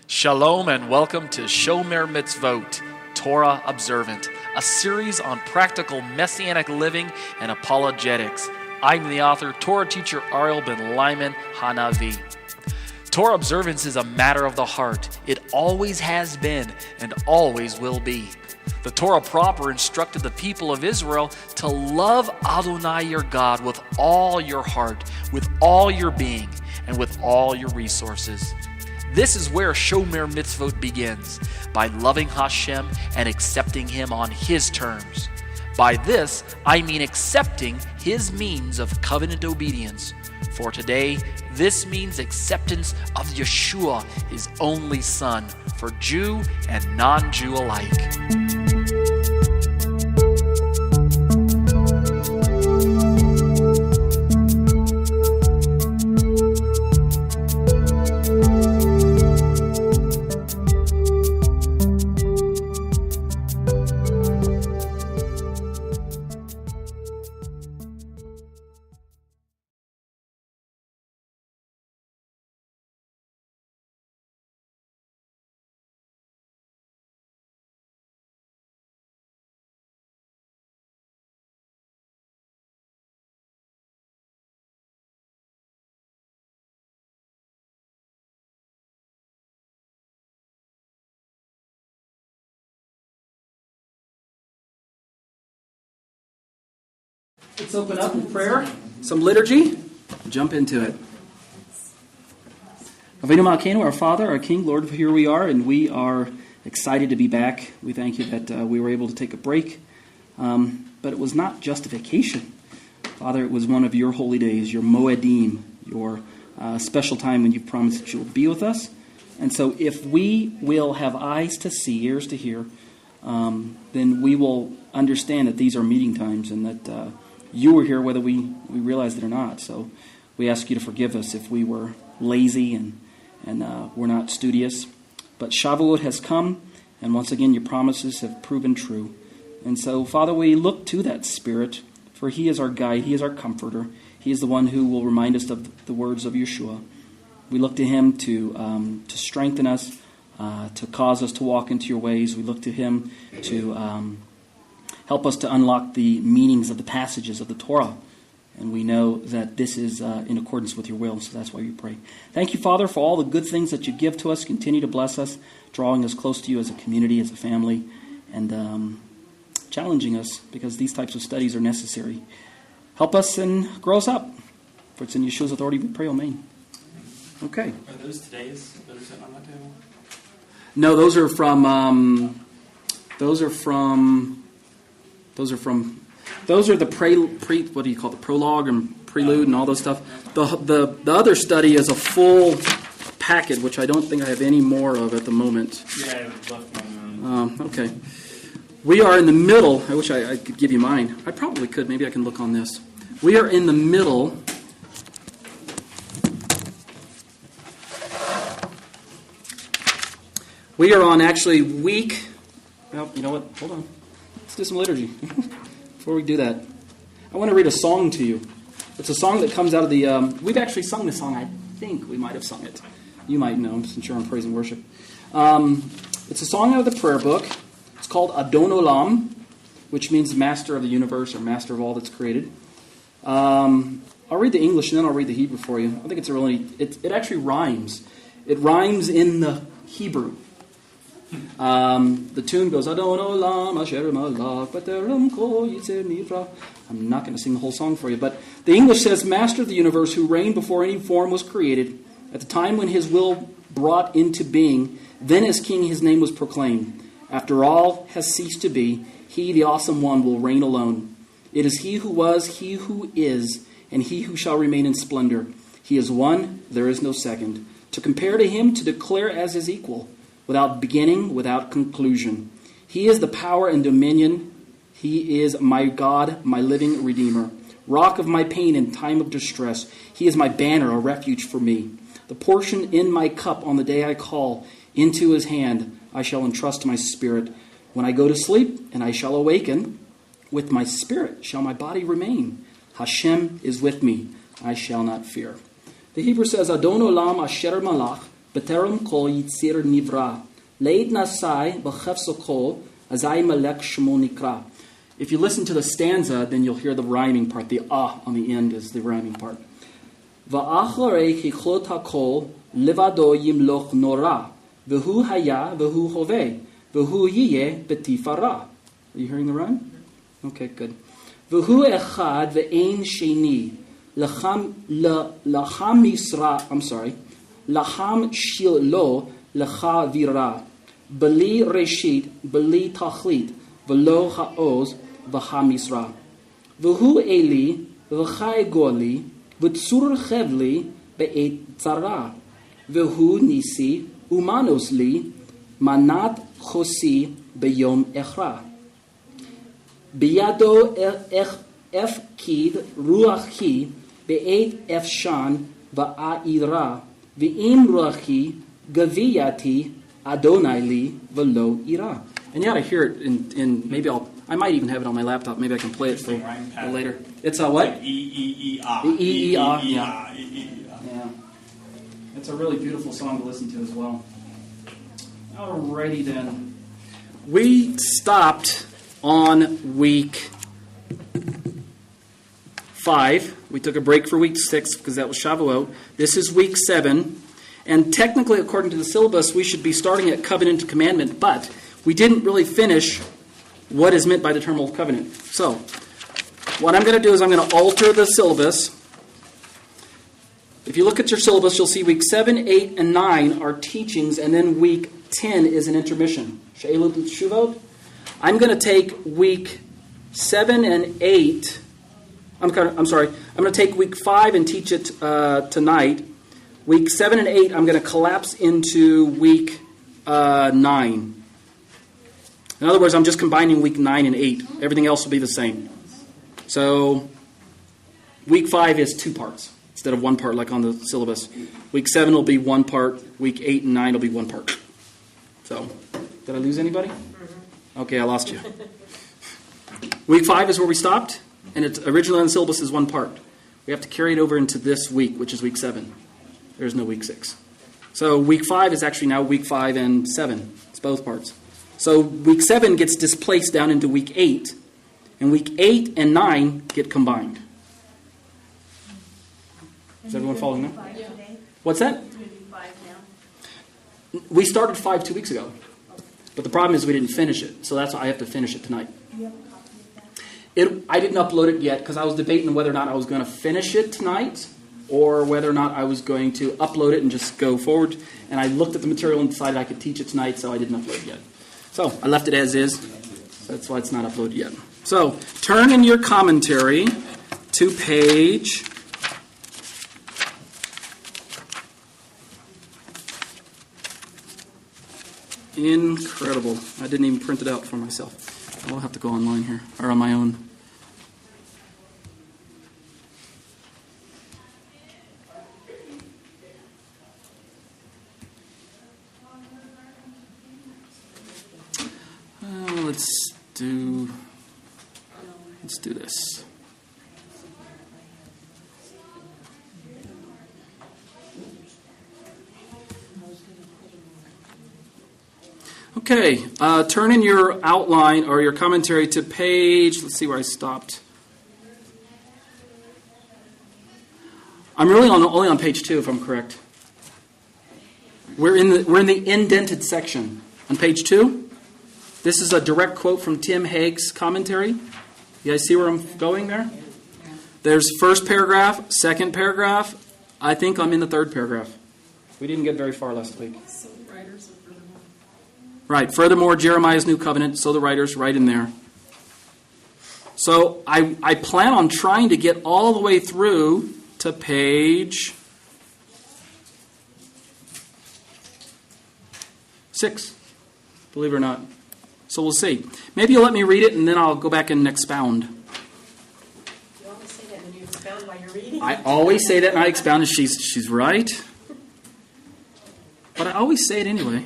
Shalom and welcome to Shomer Mitzvot, Torah Observant, a series on practical messianic living and apologetics. I'm the author, Torah Teacher Ariel ben-Lyman, HaNaviy. Torah observance is a matter of the heart. It always has been and always will be. The Torah proper instructed the people of Israel to love Adonai your God with all your heart, with all your being, and with all your resources. This is where Shomer Mitzvot begins, by loving Hashem and accepting Him on His terms. By this, I mean accepting His means of covenant obedience. For today, this means acceptance of Yeshua, His only Son, for Jew and non-Jew alike. Let's open up in prayer, some liturgy, jump into it. Avinu Malkeinu, our Father, our King, Lord, here we are, and we are excited to be back. We thank you that we were able to take a break, but it was not just a vacation. Father, it was one of your holy days, your Moedim, your special time when you've promised that you will be with us. And so if we will have eyes to see, ears to hear, then we will understand that these are meeting times and that you were here whether we realized it or not. So we ask you to forgive us if we were lazy and we're not studious. But Shavuot has come, and once again your promises have proven true. And so, Father, we look to that Spirit, for He is our guide, He is our comforter. He is the one who will remind us of the words of Yeshua. We look to Him to strengthen us, to cause us to walk into your ways. We look to Him to help us to unlock the meanings of the passages of the Torah. And we know that this is in accordance with your will, so that's why we pray. Thank you, Father, for all the good things that you give to us. Continue to bless us, drawing us close to you as a community, as a family, and challenging us, because these types of studies are necessary. Help us and grow us up. For it's in Yeshua's authority we pray, amen. Okay. Are those today's that are sitting on that table? No, those are from the what do you call it, the prologue and prelude and all those stuff. The other study is a full packet, which I don't think I have any more of at the moment. Yeah, I left mine. Okay. We are in the middle. I wish I could give you mine. I probably could. Maybe I can look on this. We are in the middle. We are on actually week. Well, you know what? Hold on. Let's do some liturgy. Before we do that, I want to read a song to you. It's a song that comes out of the... we've actually sung this song. I think we might have sung it. You might know, since you're on Praise and Worship. It's a song out of the prayer book. It's called Adon Olam, which means Master of the Universe, or Master of all that's created. I'll read the English and then I'll read the Hebrew for you. I think it's it actually rhymes. It rhymes in the Hebrew. The tune goes Adon Olam Asher Malach B'Terem Kol Yitzer Nivra. I'm not going to sing the whole song for you, but the English says, Master of the universe, who reigned before any form was created, at the time when His will brought into being, then as King His name was proclaimed. After all has ceased to be, He, the awesome one, will reign alone. It is He who was, He who is, and He who shall remain in splendor. He is one, there is no second. To compare to Him, to declare as His equal, without beginning, without conclusion. He is the power and dominion. He is my God, my living Redeemer, rock of my pain in time of distress. He is my banner, a refuge for me. The portion in my cup on the day I call, into His hand I shall entrust my spirit. When I go to sleep, and I shall awaken, with my spirit shall my body remain. Hashem is with me, I shall not fear. The Hebrew says, Adon Olam Asher Malach B'terem kol yitzir nivra. Leid nasai b'chefso kol azai melech shmo nikra. If you listen to the stanza, then you'll hear the rhyming part. The ah on the end is the rhyming part. Va'acharei chichlot hakol levado yimloch nora. V'hu haya v'hu hoveh. V'hu yiyeh b'tifara. Are you hearing the rhyme? Okay, good. V'hu echad v'ein sheni. Lacham yisra. I'm sorry. Lacham shilo lecha vira. Beli reshit, beli tachlit. V'lo ha'oz v'ham yisra. V'hu eli v'chai goli. V'tzur chevli be'et tzara. V'hu nisi umanos li manat chosi beyom echra. Biyado efkid ruachi be'et efshan va'aira. V'im ruachi gaviyati adonai li v'lo ira. And you ought to hear it in maybe I might even have it on my laptop. Maybe I can play it for later. It's a what? E-E-E-Ah. E-E-E-Ah, yeah. Yeah. It's a really beautiful song to listen to as well. Alrighty then. We stopped on week 5. We took a break for week 6 because that was Shavuot. This is week 7. And technically, according to the syllabus, we should be starting at covenant to commandment, but we didn't really finish what is meant by the term Old Covenant. So, what I'm going to do is I'm going to alter the syllabus. If you look at your syllabus, you'll see week 7, 8, and 9 are teachings, and then week 10 is an intermission. She'elut Shuvot. I'm going to take week 7 and 8. I'm sorry. I'm going to take week 5 and teach it tonight. Week 7 and 8, I'm going to collapse into week 9. In other words, I'm just combining week 9 and 8. Everything else will be the same. So, week 5 is 2 parts instead of 1 part like on the syllabus. Week 7 will be 1 part. Week 8 and 9 will be 1 part. So, did I lose anybody? Okay, I lost you. Week 5 is where we stopped, and it's originally on the syllabus is 1 part. We have to carry it over into this week, which is week 7. There's no week 6. So, week 5 is actually now week 5 and 7. It's both parts. So week 7 gets displaced down into week 8, and week 8 and 9 get combined. Is everyone following now? Yeah. What's that? We started 5 2 weeks ago, but the problem is we didn't finish it, so that's why I have to finish it tonight. I didn't upload it yet because I was debating whether or not I was going to finish it tonight or whether or not I was going to upload it and just go forward. And I looked at the material and decided I could teach it tonight, so I didn't upload it yet. So I left it as is. That's why it's not uploaded yet. So turn in your commentary to page incredible. I didn't even print it out for myself. I'll have to go online here, or on my own. Let's do this. Okay, turn in your outline or your commentary to page, let's see where I stopped. I'm really only on page 2 if I'm correct. We're in the indented section. On page 2, this is a direct quote from Tim Haig's commentary. You guys see where I'm going there? There's first paragraph, second paragraph. I think I'm in the third paragraph. We didn't get very far last week. So the writers are furthermore. Right. Furthermore, Jeremiah's new covenant, so the writers, right in there. So I plan on trying to get all the way through to page 6, believe it or not. So we'll see. Maybe you'll let me read it, and then I'll go back and expound. You always say that when you expound while you're reading. I always say that, and I expound, and she's right. But I always say it anyway.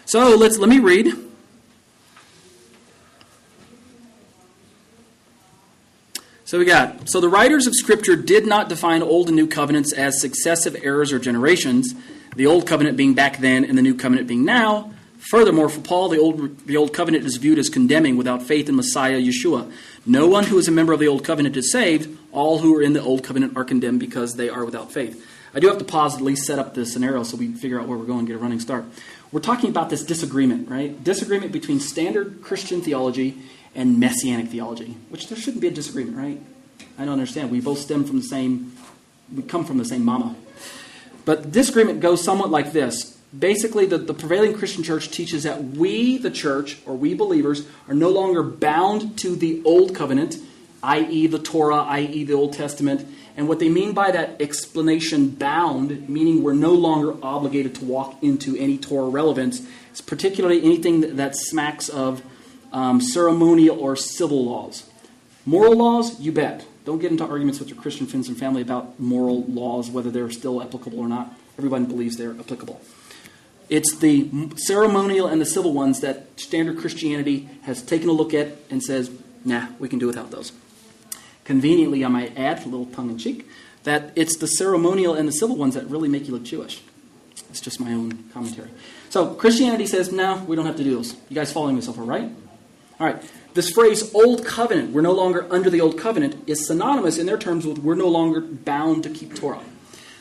So let me read. So the writers of Scripture did not define Old and New Covenants as successive eras or generations, the Old Covenant being back then and the New Covenant being now. Furthermore, for Paul, the Old Covenant is viewed as condemning without faith in Messiah Yeshua. No one who is a member of the Old Covenant is saved. All who are in the Old Covenant are condemned because they are without faith. I do have to pause, at least set up the scenario so we can figure out where we're going and get a running start. We're talking about this disagreement, right? Disagreement between standard Christian theology and Messianic theology, which there shouldn't be a disagreement, right? I don't understand. We both come from the same mama. But disagreement goes somewhat like this. Basically, the prevailing Christian church teaches that we, the church, or we believers, are no longer bound to the Old Covenant, i.e. the Torah, i.e. the Old Testament. And what they mean by that explanation, bound, meaning we're no longer obligated to walk into any Torah relevance, is particularly anything that smacks of ceremonial or civil laws. Moral laws, you bet. Don't get into arguments with your Christian friends and family about moral laws, whether they're still applicable or not. Everyone believes they're applicable. It's the ceremonial and the civil ones that standard Christianity has taken a look at and says, nah, we can do without those. Conveniently, I might add, for a little tongue-in-cheek, that it's the ceremonial and the civil ones that really make you look Jewish. It's just my own commentary. So Christianity says, no, we don't have to do those. You guys following me so far, right? All right. This phrase, Old Covenant, we're no longer under the Old Covenant, is synonymous in their terms with we're no longer bound to keep Torah.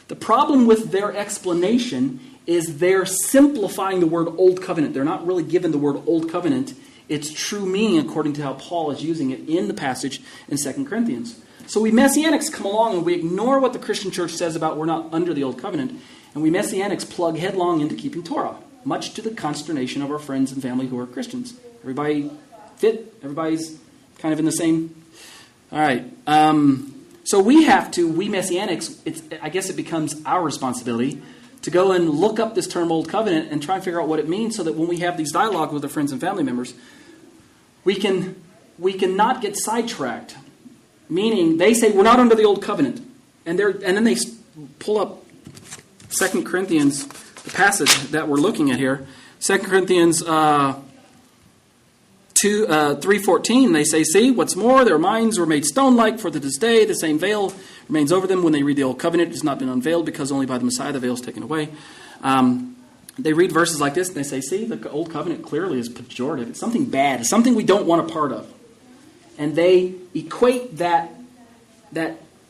The problem with their explanation is they're simplifying the word Old Covenant. They're not really given the word Old Covenant its true meaning according to how Paul is using it in the passage in 2 Corinthians. So we Messianics come along and we ignore what the Christian church says about we're not under the Old Covenant, and we Messianics plug headlong into keeping Torah, much to the consternation of our friends and family who are Christians. Everybody fit? Everybody's kind of in the same... All right. So we Messianics, I guess it becomes our responsibility to go and look up this term Old Covenant and try and figure out what it means so that when we have these dialogue with our friends and family members, we can not get sidetracked. Meaning, they say we're not under the Old Covenant. And then they pull up 2 Corinthians, the passage that we're looking at here. 2 Corinthians 3:14, they say, see, what's more, their minds were made stone-like, for to this day the same veil remains over them. When they read the Old Covenant, it has not been unveiled, because only by the Messiah the veil is taken away. They read verses like this, and they say, see, the Old Covenant clearly is pejorative. It's something bad. It's something we don't want a part of. And they equate that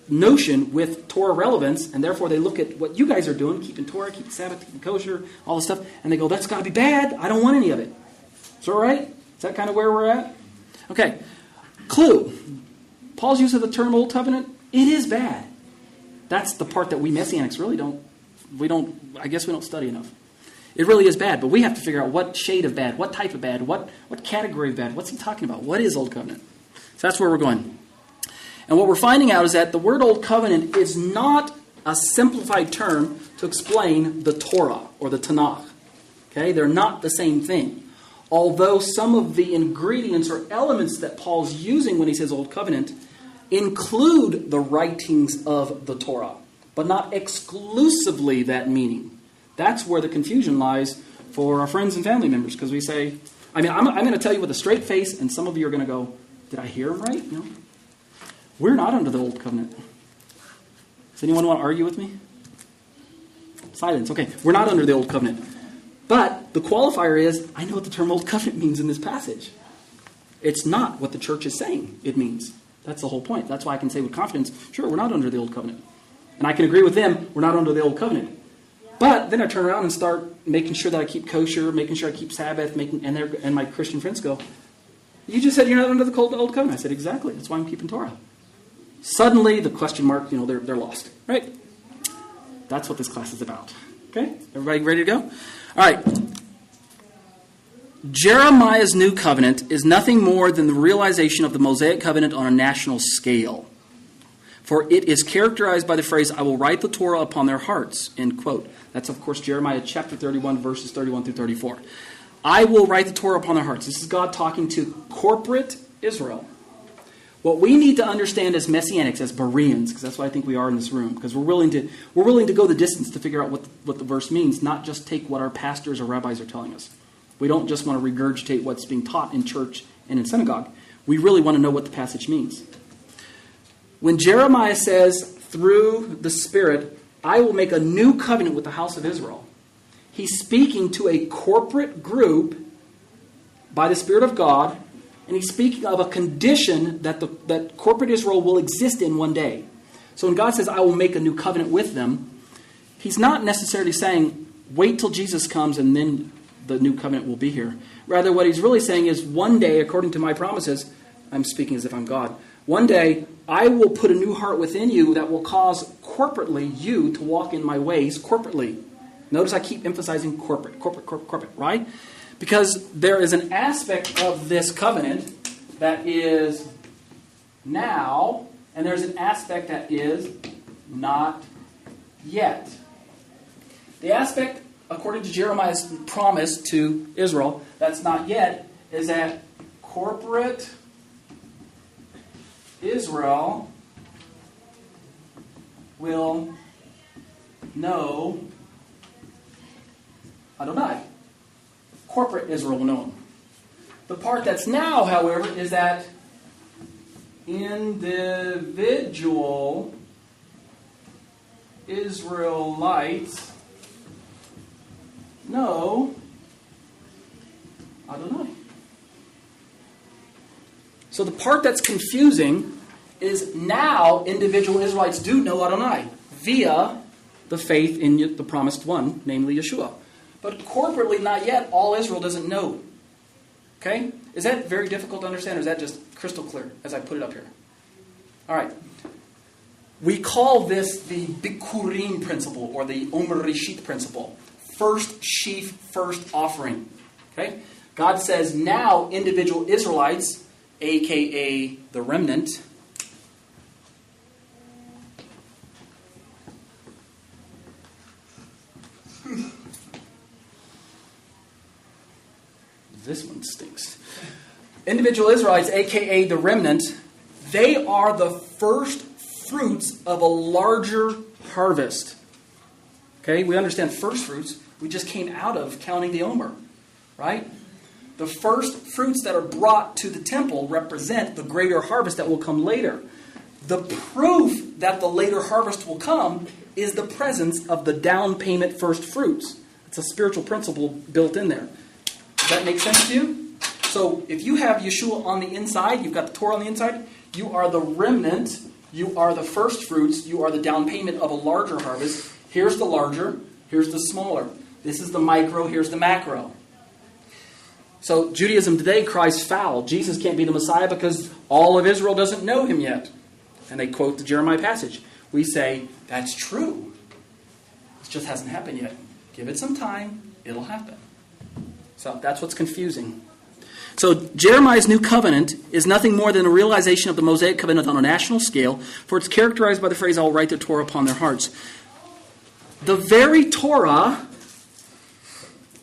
notion with Torah relevance, and therefore they look at what you guys are doing, keeping Torah, keeping Sabbath, keeping kosher, all this stuff, and they go, that's got to be bad. I don't want any of it. Is that all right? Is that kind of where we're at? Okay. Clue. Paul's use of the term Old Covenant, it is bad. That's the part that we Messianics really don't study enough. It really is bad, but we have to figure out what shade of bad, what type of bad, what category of bad, what's he talking about? What is Old Covenant? So that's where we're going. And what we're finding out is that the word Old Covenant is not a simplified term to explain the Torah or the Tanakh. Okay? They're not the same thing. Although some of the ingredients or elements that Paul's using when he says Old Covenant include the writings of the Torah, but not exclusively that meaning. That's where the confusion lies for our friends and family members, because we say, I'm going to tell you with a straight face, and some of you are going to go, did I hear him right? No. We're not under the Old Covenant. Does anyone want to argue with me? Silence. Okay, we're not under the Old Covenant. But the qualifier is, I know what the term Old Covenant means in this passage. It's not what the church is saying it means. That's the whole point. That's why I can say with confidence, sure, we're not under the Old Covenant. And I can agree with them, we're not under the Old Covenant. But then I turn around and start making sure that I keep kosher, making sure I keep Sabbath, and my Christian friends go, you just said you're not under the Old Covenant. I said, exactly. That's why I'm keeping Torah. Suddenly, the question mark, they're lost. Right? That's what this class is about. Okay? Everybody ready to go? All right. Jeremiah's new covenant is nothing more than the realization of the Mosaic covenant on a national scale. For it is characterized by the phrase, I will write the Torah upon their hearts, end quote. That's, of course, Jeremiah chapter 31, verses 31 through 34. I will write the Torah upon their hearts. This is God talking to corporate Israel. What we need to understand as Messianics, as Bereans, because that's what I think we are in this room, because we're willing to go the distance to figure out what the verse means, not just take what our pastors or rabbis are telling us. We don't just want to regurgitate what's being taught in church and in synagogue. We really want to know what the passage means. When Jeremiah says through the Spirit, I will make a new covenant with the house of Israel, he's speaking to a corporate group by the Spirit of God, and he's speaking of a condition that corporate Israel will exist in one day. So when God says, I will make a new covenant with them, he's not necessarily saying, wait till Jesus comes and then the new covenant will be here. Rather, what he's really saying is, one day, according to my promises, I'm speaking as if I'm God, one day I will put a new heart within you that will cause corporately you to walk in my ways corporately. Notice I keep emphasizing corporate, right? Because there is an aspect of this covenant that is now, and there's an aspect that is not yet. The aspect, according to Jeremiah's promise to Israel, that's not yet, is that corporate Israel will know Adonai. Corporate Israel will know him. The part that's now, however, is that individual Israelites know Adonai. So the part that's confusing is now individual Israelites do know Adonai via the faith in the promised one, namely Yeshua. But corporately, not yet, all Israel doesn't know. Okay? Is that very difficult to understand, or is that just crystal clear as I put it up here? All right. We call this the Bikurim principle, or the Omer Rishit principle. First sheaf, first offering. Okay? God says now individual Israelites, a.k.a. the remnant, this one stinks. Individual Israelites, a.k.a. the remnant, they are the first fruits of a larger harvest. Okay, we understand first fruits. We just came out of counting the Omer, right? The first fruits that are brought to the temple represent the greater harvest that will come later. The proof that the later harvest will come is the presence of the down payment first fruits. It's a spiritual principle built in there. Does that make sense to you? So if you have Yeshua on the inside, you've got the Torah on the inside, you are the remnant, you are the first fruits, you are the down payment of a larger harvest. Here's the larger, here's the smaller. This is the micro, here's the macro. So Judaism today cries foul. Jesus can't be the Messiah because all of Israel doesn't know him yet. And they quote the Jeremiah passage. We say, that's true. It just hasn't happened yet. Give it some time, it'll happen. So that's what's confusing. So Jeremiah's new covenant is nothing more than a realization of the Mosaic covenant on a national scale, for it's characterized by the phrase, I will write the Torah upon their hearts. The very Torah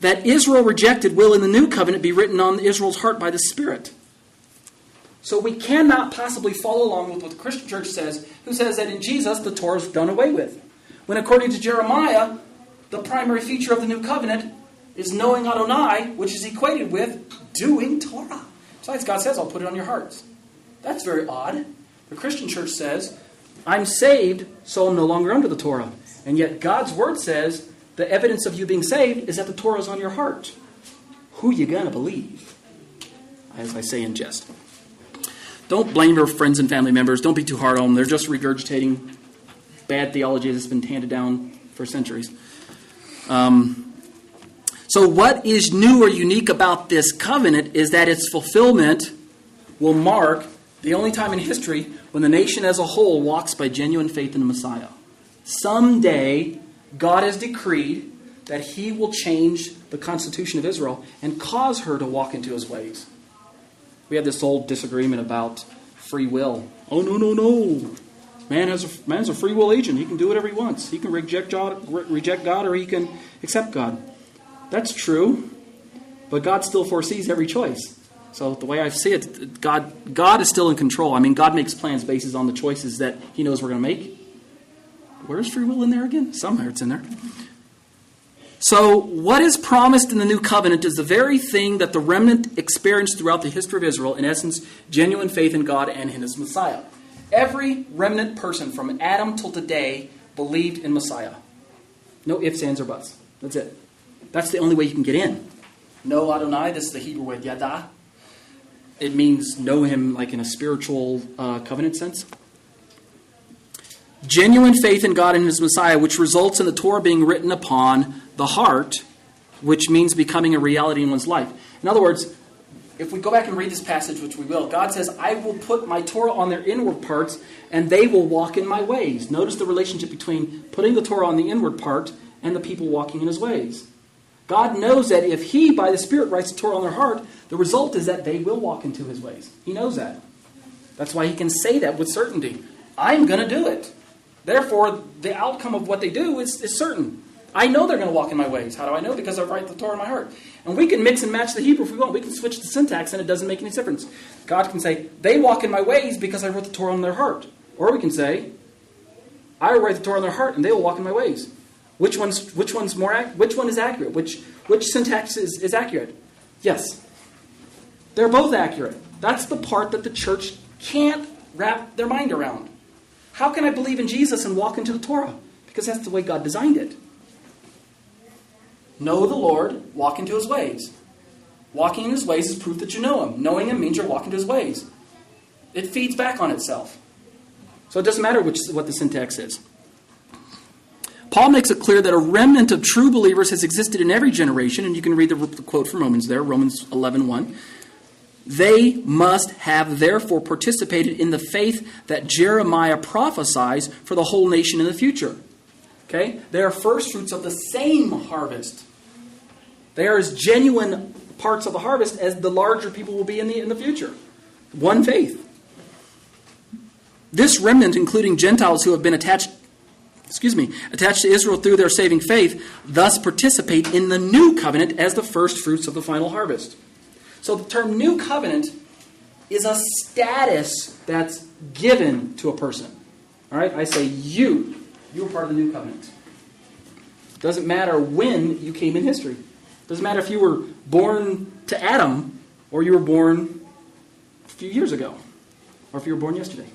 that Israel rejected will in the new covenant be written on Israel's heart by the Spirit. So we cannot possibly follow along with what the Christian church says, who says that in Jesus the Torah is done away with. When according to Jeremiah, the primary feature of the new covenant is knowing Adonai, which is equated with doing Torah. Besides, God says, I'll put it on your hearts. That's very odd. The Christian church says, I'm saved, so I'm no longer under the Torah. And yet God's word says, the evidence of you being saved is that the Torah is on your heart. Who you gonna believe? As I say in jest. Don't blame your friends and family members. Don't be too hard on them. They're just regurgitating bad theology that's been handed down for centuries. So what is new or unique about this covenant is that its fulfillment will mark the only time in history when the nation as a whole walks by genuine faith in the Messiah. Someday, God has decreed that he will change the constitution of Israel and cause her to walk into his ways. We have this old disagreement about free will. Oh, no. Man's a free will agent. He can do whatever he wants. He can reject God or he can accept God. That's true, but God still foresees every choice. So the way I see it, God is still in control. I mean, God makes plans based on the choices that he knows we're going to make. Where's free will in there again? Somewhere it's in there. So what is promised in the new covenant is the very thing that the remnant experienced throughout the history of Israel. In essence, genuine faith in God and in his Messiah. Every remnant person from Adam till today believed in Messiah. No ifs, ands, or buts. That's it. That's the only way you can get in. Know Adonai, this is the Hebrew word yada. It means know him like in a spiritual covenant sense. Genuine faith in God and his Messiah, which results in the Torah being written upon the heart, which means becoming a reality in one's life. In other words, if we go back and read this passage, which we will, God says, I will put my Torah on their inward parts, and they will walk in my ways. Notice the relationship between putting the Torah on the inward part and the people walking in his ways. God knows that if he, by the Spirit, writes the Torah on their heart, the result is that they will walk into his ways. He knows that. That's why he can say that with certainty. I'm going to do it. Therefore, the outcome of what they do is certain. I know they're going to walk in my ways. How do I know? Because I write the Torah in my heart. And we can mix and match the Hebrew if we want. We can switch the syntax and it doesn't make any difference. God can say, they walk in my ways because I wrote the Torah on their heart. Or we can say, I write the Torah on their heart and they will walk in my ways. Which one is accurate? Which syntax is accurate? Yes. They're both accurate. That's the part that the church can't wrap their mind around. How can I believe in Jesus and walk into the Torah? Because that's the way God designed it. Know the Lord, walk into his ways. Walking in his ways is proof that you know him. Knowing him means you're walking into his ways. It feeds back on itself. So it doesn't matter what the syntax is. Paul makes it clear that a remnant of true believers has existed in every generation, and you can read the quote from Romans there, Romans 11:1. They must have therefore participated in the faith that Jeremiah prophesies for the whole nation in the future. Okay? They are first fruits of the same harvest. They are as genuine parts of the harvest as the larger people will be in the future. One faith. This remnant, including Gentiles who have been attached to Israel through their saving faith, thus participate in the new covenant as the first fruits of the final harvest. So the term new covenant is a status that's given to a person. All right? I say you are part of the new covenant. It doesn't matter when you came in history. It doesn't matter if you were born to Adam or you were born a few years ago or if you were born yesterday.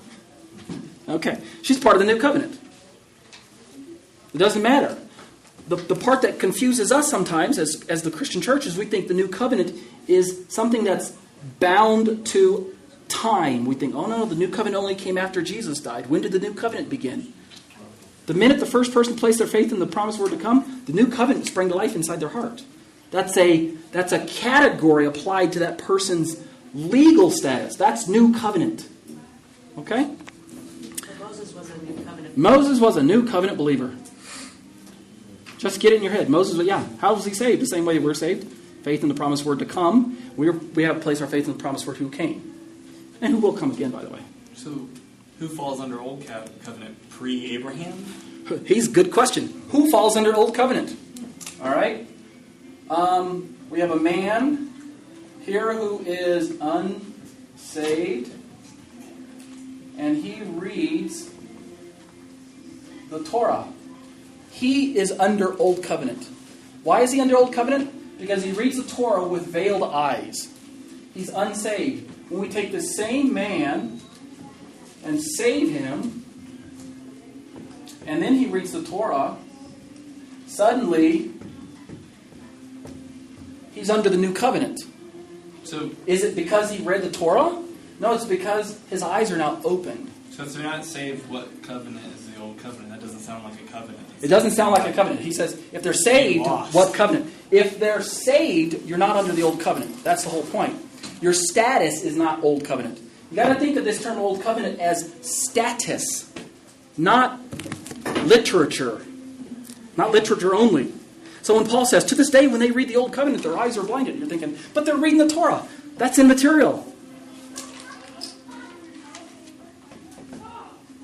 Okay. She's part of the new covenant. It doesn't matter. The part that confuses us sometimes as the Christian church is we think the new covenant is something that's bound to time. We think, oh no, the new covenant only came after Jesus died. When did the new covenant begin? The minute the first person placed their faith in the promised word to come, the new covenant sprang to life inside their heart. That's a category applied to that person's legal status. That's new covenant. Okay? So Moses was a new covenant. Moses was a new covenant believer. Just get it in your head. Moses, how was he saved? The same way we're saved. Faith in the promised word to come. We have placed our faith in the promised word who came. And who will come again, by the way. So, who falls under Old Covenant? Pre-Abraham? He's a good question. Who falls under Old Covenant? All right. We have a man here who is unsaved. And he reads the Torah. He is under Old Covenant. Why is he under Old Covenant? Because he reads the Torah with veiled eyes. He's unsaved. When we take the same man and save him, and then he reads the Torah, suddenly he's under the new covenant. So, is it because he read the Torah? No, it's because his eyes are now opened. So if they're not saved, what covenant is the Old Covenant? That doesn't sound like a covenant. It doesn't sound like a covenant. He says, if they're saved, what covenant? If they're saved, you're not under the Old Covenant. That's the whole point. Your status is not Old Covenant. You've got to think of this term Old Covenant as status, not literature. Not literature only. So when Paul says, to this day when they read the Old Covenant, their eyes are blinded. You're thinking, but they're reading the Torah. That's immaterial.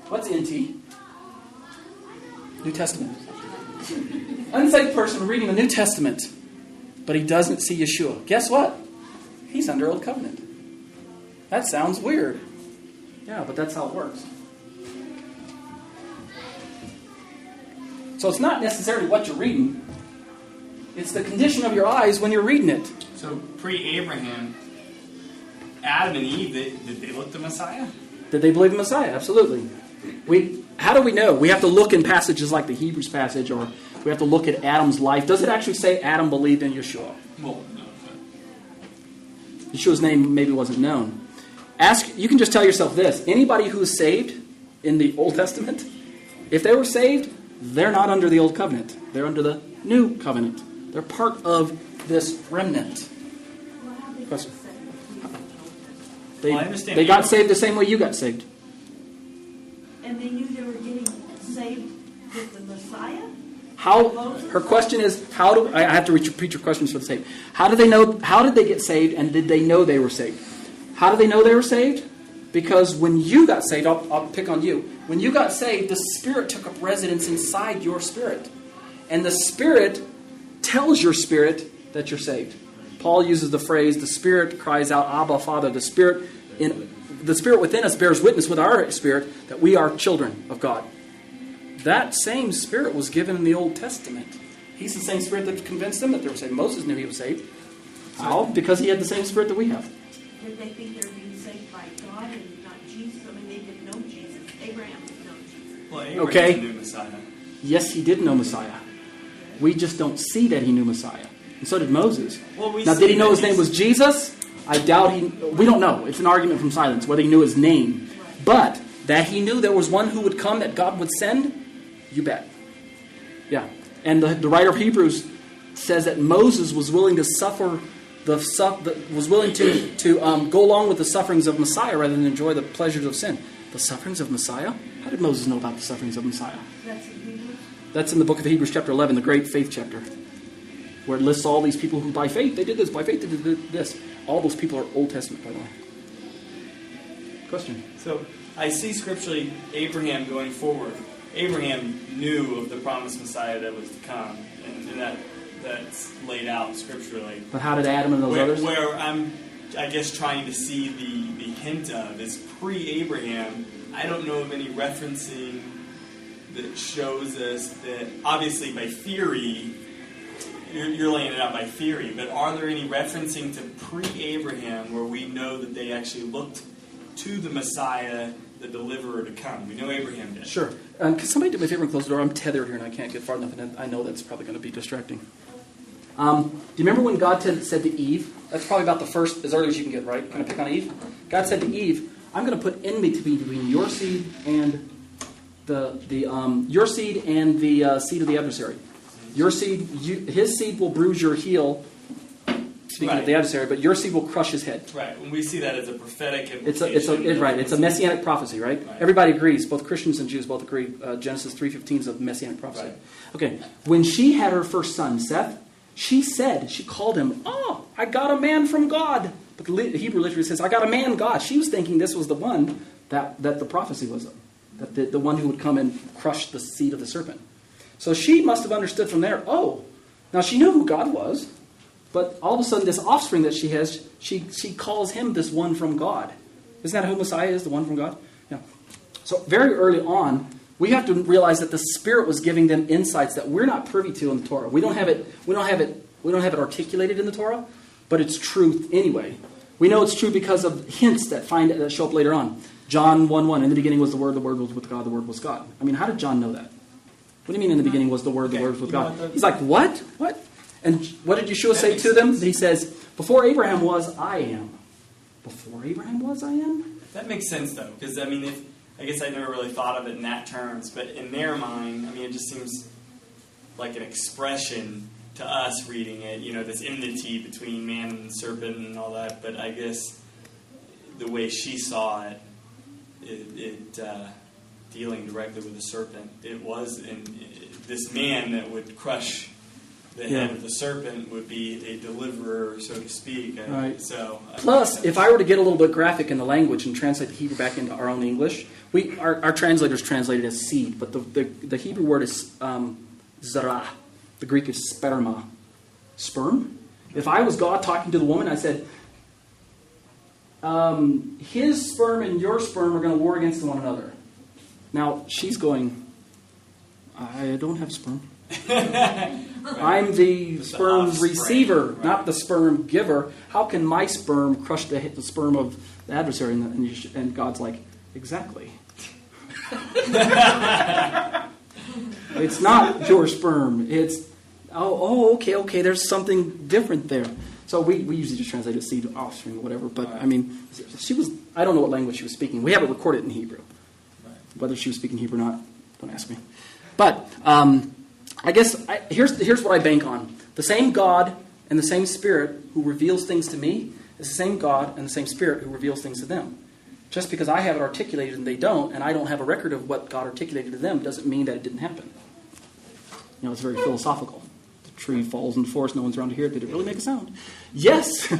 What's NT? New Testament. Unsaved person reading the New Testament, but he doesn't see Yeshua. Guess what? He's under Old Covenant. That sounds weird. Yeah, but that's how it works. So it's not necessarily what you're reading. It's the condition of your eyes when you're reading it. So pre-Abraham, Adam and Eve, did they look to Messiah? Did they believe in Messiah? Absolutely. How do we know? We have to look in passages like the Hebrews passage, or we have to look at Adam's life. Does it actually say Adam believed in Yeshua? Well, no. Yeshua's name maybe wasn't known. You can just tell yourself this. Anybody who's saved in the Old Testament, if they were saved, they're not under the Old Covenant. They're under the New Covenant. They're part of this remnant. Question. They got saved the same way you got saved. And they knew they were getting saved with the Messiah? Her question is, I have to repeat your questions for the sake. How did they get saved, and did they know they were saved? How did they know they were saved? Because when you got saved, I'll pick on you. When you got saved, the Spirit took up residence inside your spirit. And the Spirit tells your spirit that you're saved. Paul uses the phrase, the Spirit cries out, Abba, Father. The Spirit within us bears witness with our spirit that we are children of God. That same Spirit was given in the Old Testament. He's the same Spirit that convinced them that they were saved. Moses knew he was saved. How? Because he had the same Spirit that we have. Did they think they were being saved by God and not Jesus? I mean, they didn't know Jesus. Abraham didn't know Jesus. Well, Abraham knew Messiah. Yes, he did know Messiah. We just don't see that he knew Messiah. And so did Moses. Now, did he know his name was Jesus? I doubt we don't know. It's an argument from silence whether he knew his name. But that he knew there was one who would come that God would send, you bet. Yeah. And the writer of Hebrews says that Moses was willing to suffer was willing to go along with the sufferings of Messiah rather than enjoy the pleasures of sin. The sufferings of Messiah? How did Moses know about the sufferings of Messiah? That's in Hebrews? That's in the book of Hebrews chapter 11, the great faith chapter, where it lists all these people who by faith they did this, by faith they did this. All those people are Old Testament, by the way. Question? So I see scripturally Abraham going forward. Abraham knew of the promised Messiah that was to come, and that's laid out scripturally. But how did Adam and those others? Where I'm, I guess, trying to see the hint of is pre-Abraham. I don't know of any referencing that shows us that, obviously by theory, you're laying it out by theory, but are there any referencing to pre-Abraham where we know that they actually looked to the Messiah, the deliverer, to come? We know Abraham did. Sure. Can somebody do me a favor and close the door? I'm tethered here and I can't get far enough, and I know that's probably going to be distracting. Do you remember when God said to Eve? That's probably about the first, as early as you can get, right? Can I pick on Eve? God said to Eve, I'm going to put enmity between your seed and the seed of the adversary. Your seed, his seed will bruise your heel, speaking of the adversary, but your seed will crush his head. Right. When we see that as a prophetic implication. It's a messianic prophecy, right? Right. Everybody agrees. Both Christians and Jews both agree. Genesis 3:15 is a messianic prophecy. Right. Okay. When she had her first son, Seth, she called him, "Oh, I got a man from God." But the Hebrew literally says, "I got a man, God." She was thinking this was the one that the prophecy was of, that the one who would come and crush the seed of the serpent. So she must have understood from there, oh, now she knew who God was, but all of a sudden this offspring that she has, she calls him this one from God. Isn't that who Messiah is, the one from God? Yeah. So very early on, we have to realize that the Spirit was giving them insights that we're not privy to in the Torah. We don't have it articulated in the Torah, but it's truth anyway. We know it's true because of hints that show up later on. John 1:1, in the beginning was the Word was with God, the Word was God. I mean, how did John know that? What do you mean in the beginning was the Word was with God? He's like, what? What? And what did Yeshua say to them? He says, before Abraham was, I am. Before Abraham was, I am? That makes sense, though, because, I mean, I guess I never really thought of it in that terms, but in their mind, I mean, it just seems like an expression to us reading it, this enmity between man and serpent and all that, but I guess the way she saw it dealing directly with the serpent, it was this man that would crush the head of the serpent would be a deliverer, so to speak. Right. So, plus, if I were to get a little bit graphic in the language and translate the Hebrew back into our own English, our translators translate it as seed, but the Hebrew word is zara. The Greek is sperma. Sperm? If I was God talking to the woman, I said, his sperm and your sperm are going to war against one another. Now, she's going, I don't have sperm. right. I'm the sperm receiver, right. Not the sperm giver. How can my sperm crush the sperm of the adversary? And God's like, Exactly. It's not your sperm. It's, okay, there's something different there. So we usually just translate it seed, offspring, or whatever. But, I mean, I don't know what language she was speaking. We have it recorded in Hebrew. Whether she was speaking Hebrew or not, don't ask me. But I guess here's what I bank on. The same God and the same Spirit who reveals things to me is the same God and the same Spirit who reveals things to them. Just because I have it articulated and they don't, and I don't have a record of what God articulated to them, doesn't mean that it didn't happen. It's very philosophical. The tree falls in the forest, no one's around to hear it. Did it really make a sound? Yes,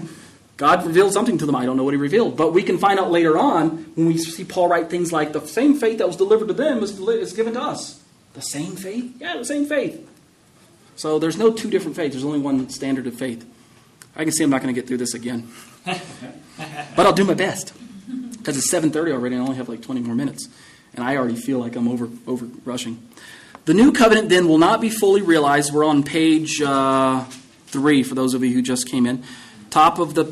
God revealed something to them. I don't know what he revealed. But we can find out later on when we see Paul write things like, the same faith that was delivered to them is given to us. The same faith? Yeah, the same faith. So there's no two different faiths. There's only one standard of faith. I can see I'm not going to get through this again. But I'll do my best. Because it's 7:30 already, and I only have like 20 more minutes. And I already feel like I'm over rushing. The new covenant then will not be fully realized. We're on page 3 for those of you who just came in. Top of the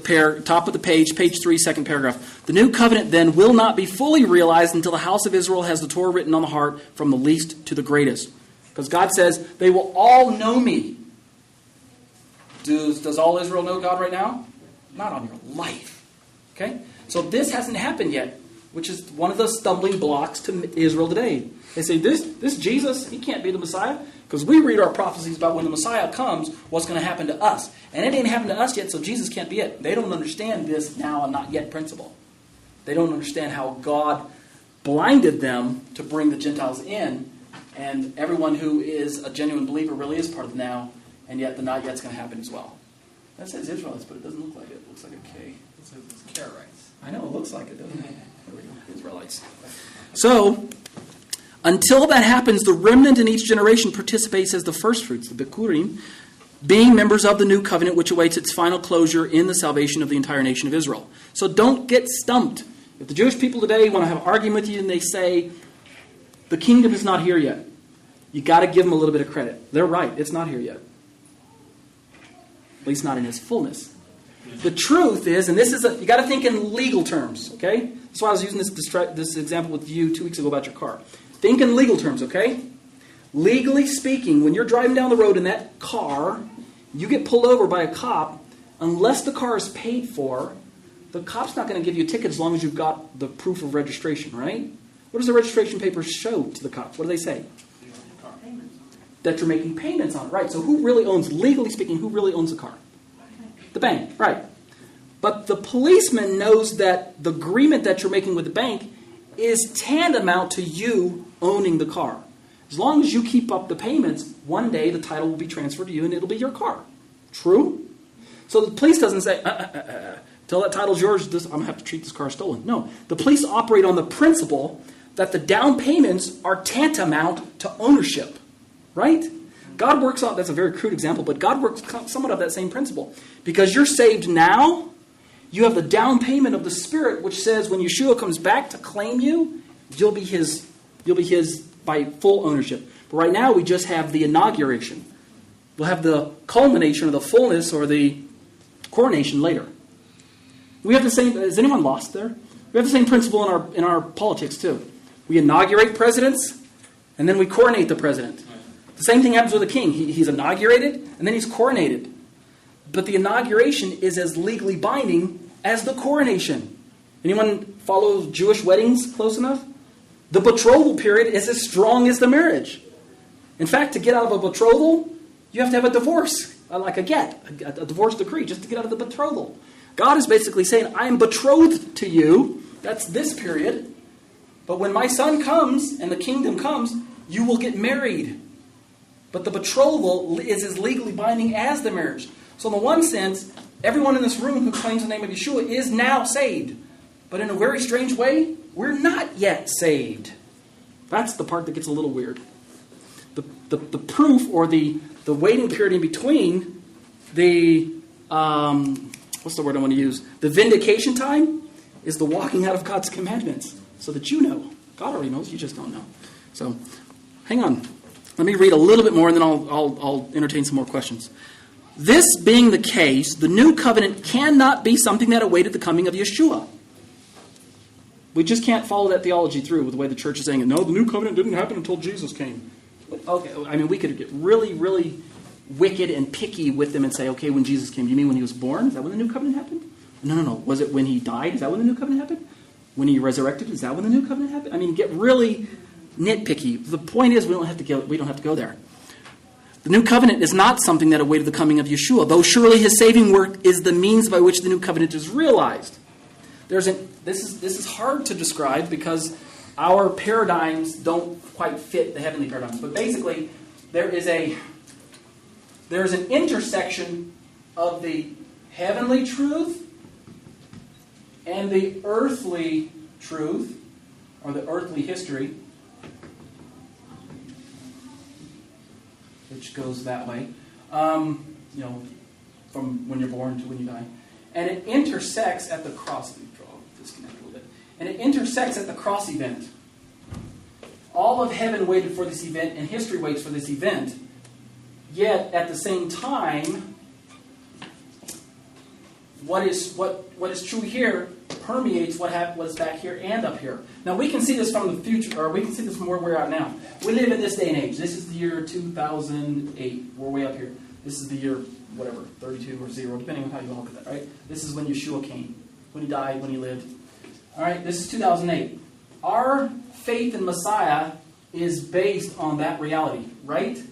page, page 3, second paragraph. The new covenant then will not be fully realized until the house of Israel has the Torah written on the heart from the least to the greatest. Because God says, they will all know me. Does all Israel know God right now? Not on your life. Okay? So this hasn't happened yet, which is one of the stumbling blocks to Israel today. They say, this Jesus, he can't be the Messiah. Because we read our prophecies about when the Messiah comes, what's going to happen to us. And it ain't happened to us yet, so Jesus can't be it. They don't understand this now and not yet principle. They don't understand how God blinded them to bring the Gentiles in, and everyone who is a genuine believer really is part of the now, and yet the not yet's going to happen as well. That says Israelites, but it doesn't look like it. It looks like a K. It says it's Karaites. I know, it looks like it, doesn't it? There we go, Israelites. So, until that happens, the remnant in each generation participates as the firstfruits, the Bikurim, being members of the new covenant, which awaits its final closure in the salvation of the entire nation of Israel. So don't get stumped. If the Jewish people today want to have an argument with you and they say, the kingdom is not here yet, you got to give them a little bit of credit. They're right, it's not here yet. At least not in its fullness. The truth is, and this is, you got to think in legal terms, okay? That's why I was using this example with you 2 weeks ago about your car. Think in legal terms, okay? Legally speaking, when you're driving down the road in that car, you get pulled over by a cop, unless the car is paid for, the cop's not going to give you a ticket as long as you've got the proof of registration, right? What does the registration papers show to the cops? What do they say? That you're making payments on it, right? So who really owns, legally speaking, who really owns the car? The bank, right. But the policeman knows that the agreement that you're making with the bank is tantamount to you owning the car. As long as you keep up the payments, one day the title will be transferred to you and it'll be your car. True? So the police doesn't say, till that title's yours, I'm going to have to treat this car stolen. No. The police operate on the principle that the down payments are tantamount to ownership. Right? God works out, that's a very crude example, but God works somewhat of that same principle. Because you're saved now, you have the down payment of the Spirit, which says when Yeshua comes back to claim you, you'll be his by full ownership. But right now we just have the inauguration. We'll have the culmination or the fullness or the coronation later. We have the same, is anyone lost there? We have the same principle in our politics too. We inaugurate presidents and then we coronate the president. The same thing happens with a king. He's inaugurated, and then he's coronated. But the inauguration is as legally binding as the coronation. Anyone follow Jewish weddings close enough? The betrothal period is as strong as the marriage. In fact, to get out of a betrothal, you have to have a divorce, like a divorce decree, just to get out of the betrothal. God is basically saying, I am betrothed to you. That's this period. But when my son comes and the kingdom comes, you will get married. But the betrothal is as legally binding as the marriage. So in the one sense, everyone in this room who claims the name of Yeshua is now saved. But in a very strange way, we're not yet saved. That's the part that gets a little weird. The proof or the waiting period in between the, what's the word I want to use? The vindication time is the walking out of God's commandments. So that you know. God already knows, you just don't know. So, hang on. Let me read a little bit more and then I'll entertain some more questions. This being the case, the new covenant cannot be something that awaited the coming of Yeshua. We just can't follow that theology through with the way the church is saying it. No, the new covenant didn't happen until Jesus came. Okay, I mean, we could get really, really wicked and picky with them and say, okay, when Jesus came, you mean when he was born? Is that when the new covenant happened? No. Was it when he died? Is that when the new covenant happened? When he resurrected? Is that when the new covenant happened? I mean, get really nitpicky. The point is, we don't have to go there. The new covenant is not something that awaited the coming of Yeshua, though surely his saving work is the means by which the new covenant is realized. This is hard to describe because our paradigms don't quite fit the heavenly paradigms. But basically, there is an intersection of the heavenly truth and the earthly truth, or the earthly history, which goes that way, from when you're born to when you die. And it intersects at the cross. Let me disconnect a little bit. And it intersects at the cross event. All of heaven waited for this event, and history waits for this event. Yet, at the same time, what is true here permeates what's back here and up here. Now, we can see this from the future, or we can see this from where we're at now. We live in this day and age. This is the year 2008. We're way up here. This is the year, 32 or 0, depending on how you look at that, right? This is when Yeshua came, when he died, when he lived. All right, this is 2008. Our faith in Messiah is based on that reality, right?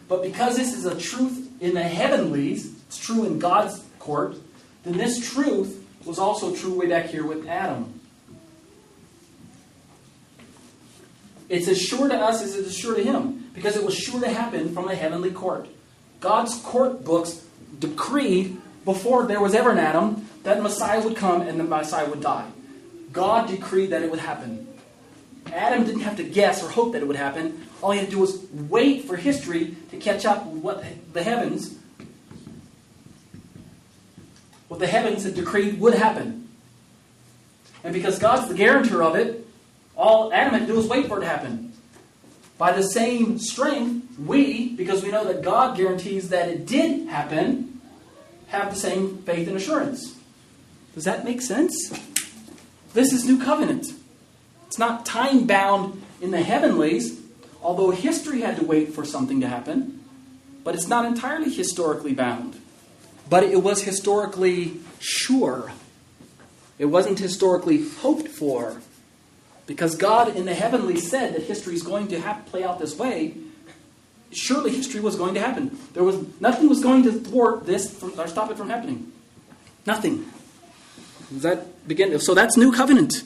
But because this is a truth in the heavenlies, it's true in God's court, then this truth was also true way back here with Adam. It's as sure to us as it is sure to him, because it was sure to happen from the heavenly court. God's court books decreed before there was ever an Adam that Messiah would come and the Messiah would die. God decreed that it would happen. Adam didn't have to guess or hope that it would happen. All he had to do was wait for history to catch up with what the heavens had decreed would happen. And because God's the guarantor of it, all Adam had to do was wait for it to happen. By the same strength, because we know that God guarantees that it did happen, have the same faith and assurance. Does that make sense? This is New Covenant. It's not time-bound in the heavenlies, although history had to wait for something to happen. But it's not entirely historically bound. But it was historically sure. It wasn't historically hoped for. Because God in the heavenlies said that history is going to play out this way, surely history was going to happen. Nothing was going to thwart this or stop it from happening. Nothing. So that's New Covenant.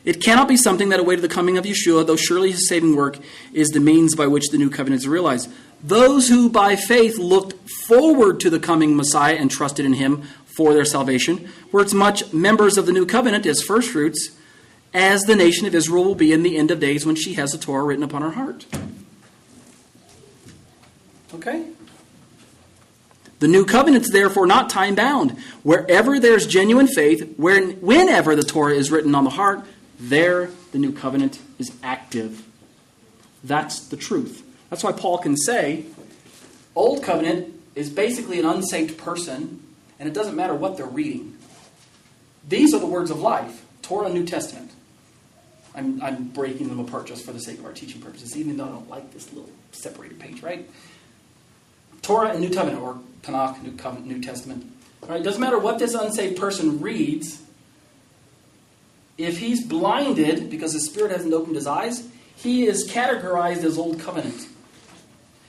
It cannot be something that awaited the coming of Yeshua, though surely his saving work is the means by which the New Covenant is realized. Those who by faith looked forward to the coming Messiah and trusted in him for their salvation were as much members of the New Covenant as firstfruits, as the nation of Israel will be in the end of days when she has the Torah written upon her heart. Okay? The New Covenant is therefore not time-bound. Wherever there's genuine faith, whenever the Torah is written on the heart, there the New Covenant is active. That's the truth. That's why Paul can say, Old Covenant is basically an unsaved person, and it doesn't matter what they're reading. These are the words of life, Torah and New Testament. I'm breaking them apart just for the sake of our teaching purposes, even though I don't like this little separated page, right? Torah and New Covenant, or Tanakh, New Covenant, New Testament. All right, it doesn't matter what this unsaved person reads. If he's blinded because his spirit hasn't opened his eyes, he is categorized as Old Covenant.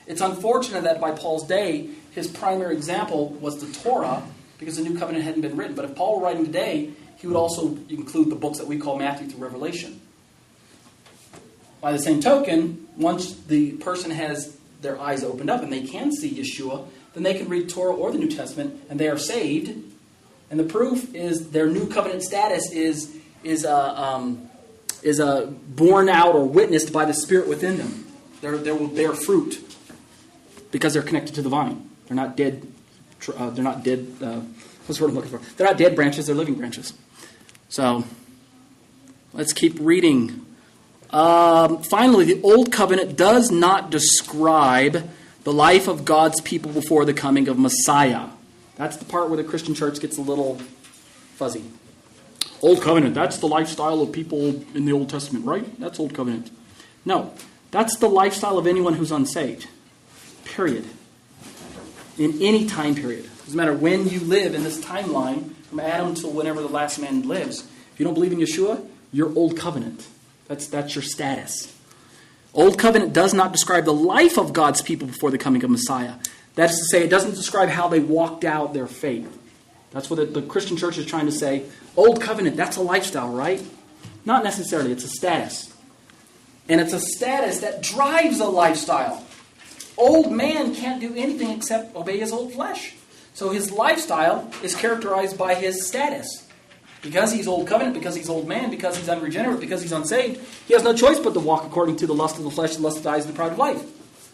It's unfortunate that by Paul's day, his primary example was the Torah, because the New Covenant hadn't been written. But if Paul were writing today, he would also include the books that we call Matthew through Revelation. By the same token, once the person has their eyes opened up and they can see Yeshua, then they can read Torah or the New Testament, and they are saved. And the proof is their New Covenant status is borne out or witnessed by the Spirit within them. They will bear fruit because they're connected to the vine. They're not dead. They're not dead. What's the word I'm looking for? They're not dead branches. They're living branches. So let's keep reading. Finally, the Old Covenant does not describe the life of God's people before the coming of Messiah. That's the part where the Christian church gets a little fuzzy. Old Covenant, that's the lifestyle of people in the Old Testament, right? That's Old Covenant. No, that's the lifestyle of anyone who's unsaved. Period. In any time period. Doesn't matter when you live in this timeline, from Adam till whenever the last man lives. If you don't believe in Yeshua, you're Old Covenant. That's your status. Old Covenant does not describe the life of God's people before the coming of Messiah. That is to say, it doesn't describe how they walked out their faith. That's what the Christian church is trying to say. Old Covenant, that's a lifestyle, right? Not necessarily. It's a status. And it's a status that drives a lifestyle. Old man can't do anything except obey his old flesh. So his lifestyle is characterized by his status. Because he's Old Covenant, because he's old man, because he's unregenerate, because he's unsaved, he has no choice but to walk according to the lust of the flesh, the lust of the eyes, and the pride of life.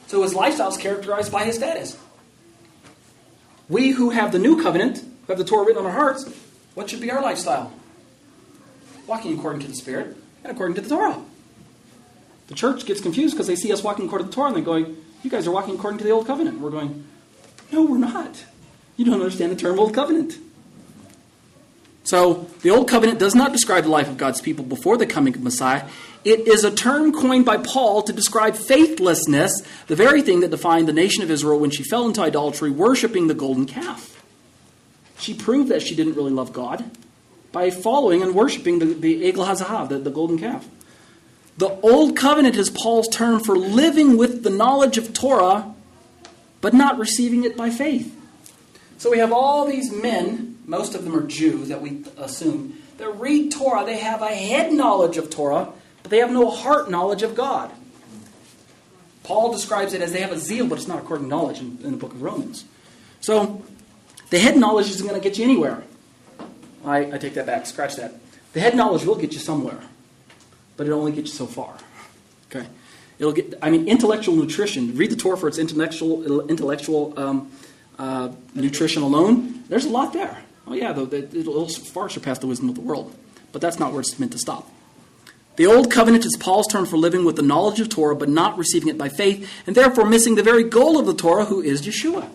So his lifestyle is characterized by his status. We who have the new covenant, who have the Torah written on our hearts, what should be our lifestyle? Walking according to the Spirit and according to the Torah. The church gets confused because they see us walking according to the Torah and they're going, you guys are walking according to the Old Covenant. We're going, no, we're not. You don't understand the term Old Covenant. So, the Old Covenant does not describe the life of God's people before the coming of Messiah. It is a term coined by Paul to describe faithlessness, the very thing that defined the nation of Israel when she fell into idolatry, worshiping the golden calf. She proved that she didn't really love God by following and worshiping the Egel HaZahav, the golden calf. The Old Covenant is Paul's term for living with the knowledge of Torah, but not receiving it by faith. So we have all these men, most of them are Jews that we assume, that read Torah. They have a head knowledge of Torah, but they have no heart knowledge of God. Paul describes it as they have a zeal, but it's not according to knowledge in the book of Romans. So the head knowledge isn't going to get you anywhere. I take that back. Scratch that. The head knowledge will get you somewhere, but it only gets you so far. Okay, intellectual nutrition. Read the Torah for its intellectual nutrition alone. There's a lot there. Oh yeah, it'll far surpass the wisdom of the world. But that's not where it's meant to stop. The Old Covenant is Paul's term for living with the knowledge of Torah, but not receiving it by faith, and therefore missing the very goal of the Torah, who is Yeshua.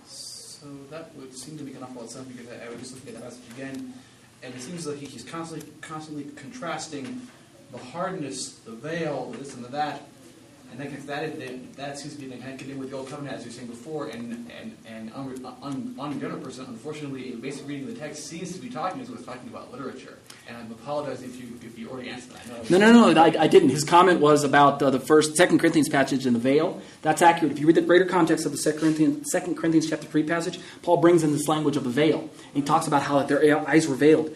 So that would seem to be an awful lot of sense, because I would just look at that passage again, and it seems like he's constantly contrasting the hardness, the veil, this and that, and that seems to be connected in with the Old Covenant, as you were saying before, and unregenerate person, unfortunately, a basic reading of the text seems to be talking about literature. And I apologize if you already answered that. No, I didn't. His comment was about the 2 Corinthians passage in the veil. That's accurate. If you read the greater context of the 2 Corinthians chapter 3 passage, Paul brings in this language of the veil. And he talks about how their eyes were veiled.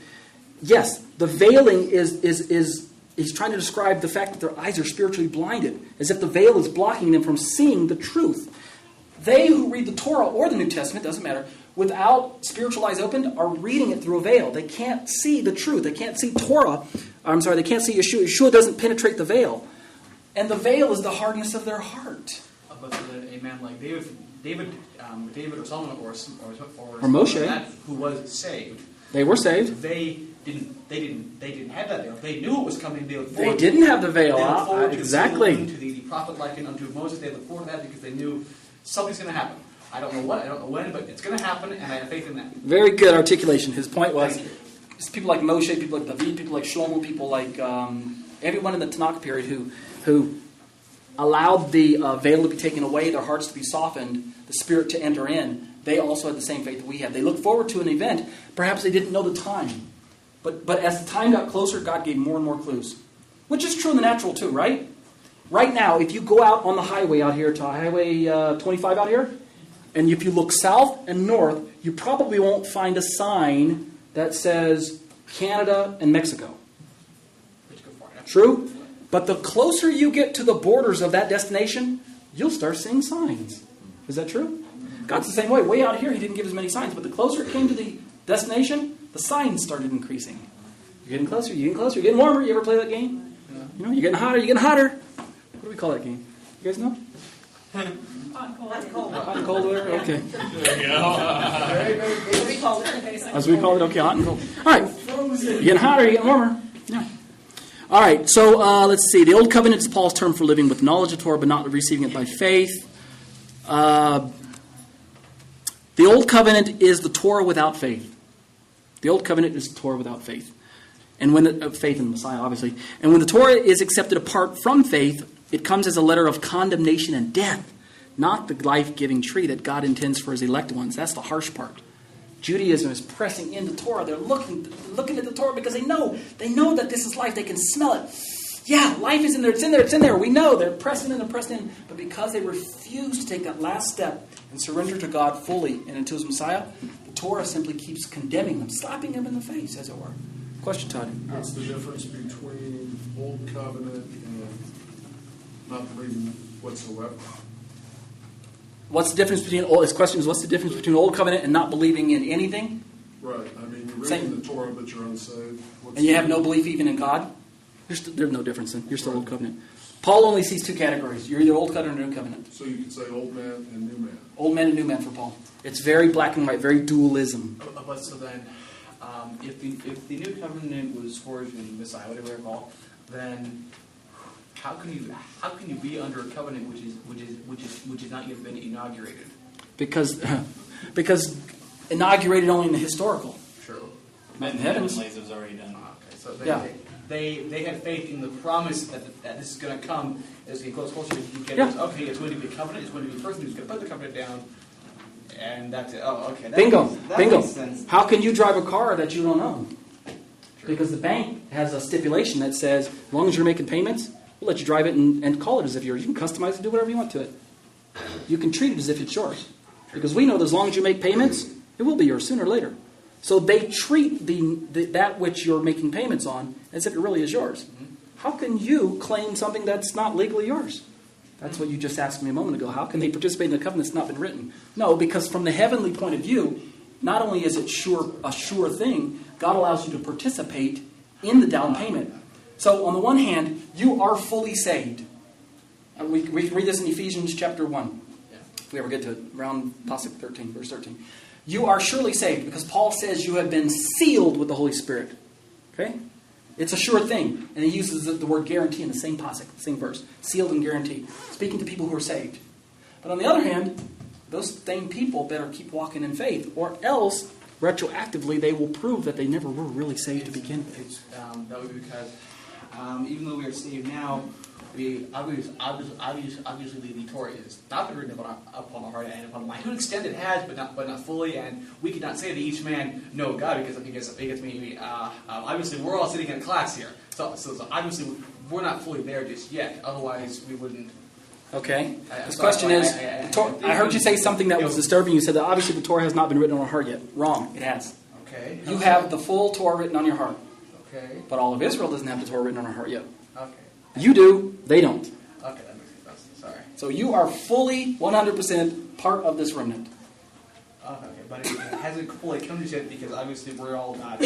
Yes, the veiling is he's trying to describe the fact that their eyes are spiritually blinded, as if the veil is blocking them from seeing the truth. They who read the Torah or the New Testament, doesn't matter, without spiritual eyes opened, are reading it through a veil. They can't see the truth. They can't see Torah. They can't see Yeshua. Yeshua doesn't penetrate the veil. And the veil is the hardness of their heart. But a man like David or Solomon or Moshe, like that, who was saved. They were saved. They didn't have that veil. They knew it was coming. They didn't have the veil. Exactly. To the prophet likened unto Moses. They looked forward to that because they knew something's going to happen. I don't know what, I don't know when, but it's going to happen, and I have faith in that. Very good articulation. His point was, people like Moshe, people like David, people like Shlomo, people like everyone in the Tanakh period who allowed the veil to be taken away, their hearts to be softened, the Spirit to enter in. They also had the same faith that we had. They looked forward to an event. Perhaps they didn't know the time. But as the time got closer, God gave more and more clues. Which is true in the natural too, right? Right now, if you go out on the highway out here to Highway 25 out here, and if you look south and north, you probably won't find a sign that says Canada and Mexico. True? But the closer you get to the borders of that destination, you'll start seeing signs. Is that true? God's the same way. Way out here, he didn't give as many signs. But the closer it came to the destination, the signs started increasing. You're getting closer, you're getting warmer. You ever play that game? Yeah. You know, you're getting hotter. What do we call that game? You guys know? Hot and cold weather? Okay. There you go. As we call it, okay, hot and cold. All right. You're getting hotter, you're getting warmer. Yeah. All right, so let's see. The Old Covenant is Paul's term for living with knowledge of Torah, but not receiving it by faith. The Old Covenant is the Torah without faith. The Old Covenant is the Torah without faith. And when faith in the Messiah, obviously. And when the Torah is accepted apart from faith, it comes as a letter of condemnation and death, not the life-giving tree that God intends for his elect ones. That's the harsh part. Judaism is pressing into Torah. They're looking at the Torah because they know that this is life. They can smell it. Yeah, life is in there. It's in there. It's in there. We know they're pressing in and pressing in. But because they refuse to take that last step and surrender to God fully and into his Messiah, the Torah simply keeps condemning them, slapping them in the face, as it were. Question, Todd. What's the difference between Old Covenant and not believing whatsoever? What's the difference between his question is what's the difference between Old Covenant and not believing in anything? Right. I mean, you're Same. reading the Torah, but you're unsaved. And you have no belief even in God? There's no difference then. You're still Old Covenant. Paul only sees two categories. You're either Old Covenant or New Covenant. So you could say old man and new man. Old man and new man for Paul. It's very black and white, very dualism. But so then, if the new covenant was forged in Messiah, whatever they're called, then how can you be under a covenant which is not yet been inaugurated? Because inaugurated only in the historical. True. In heavens. It was already done. Okay, so Yeah. they had faith in the promise that this is going to come as he goes closer. You get Yeah. okay, it's going to be a covenant. It's going to be the person who's going to put the covenant down, and that's it. Oh, okay. Bingo. That Bingo. makes sense. How can you drive a car that you don't own? Because the bank has a stipulation that says, as long as you're making payments, we'll let you drive it and call it as if yours. You can customize it, do whatever you want to it. You can treat it as if it's yours. Because we know that as long as you make payments, it will be yours sooner or later. So they treat that which you're making payments on as if it really is yours. How can you claim something that's not legally yours? That's what you just asked me a moment ago. How can they participate in a covenant that's not been written? No, because from the heavenly point of view, not only is it a sure thing, God allows you to participate in the down payment. So on the one hand, you are fully saved. We read this in Ephesians chapter 1. If we ever get to it, around possibly 13, verse 13. You are surely saved because Paul says you have been sealed with the Holy Spirit. Okay? It's a sure thing. And he uses the word guarantee in the same pasuk, the same verse. Sealed and guarantee. Speaking to people who are saved. But on the other hand, those same people better keep walking in faith, or else, retroactively, they will prove that they never were really saved to begin with. That would be because even though we are saved now, we obviously the Torah is not been written upon the heart and upon the mind. To an extent it has, but not fully. And we cannot say to each man, "No, God," because maybe obviously we're all sitting in a class here. So obviously we're not fully there just yet. Otherwise we wouldn't. Okay. This question is, I heard you say something that was disturbing. You said that obviously the Torah has not been written on our heart yet. Wrong. It has. Okay. You have the full Torah written on your heart. Okay. But all of Israel doesn't have the Torah written on our heart yet. Okay. You do. They don't. Okay, that makes sense. Sorry. So you are fully 100% part of this remnant. Okay, but it hasn't fully come to us yet because obviously we're all not.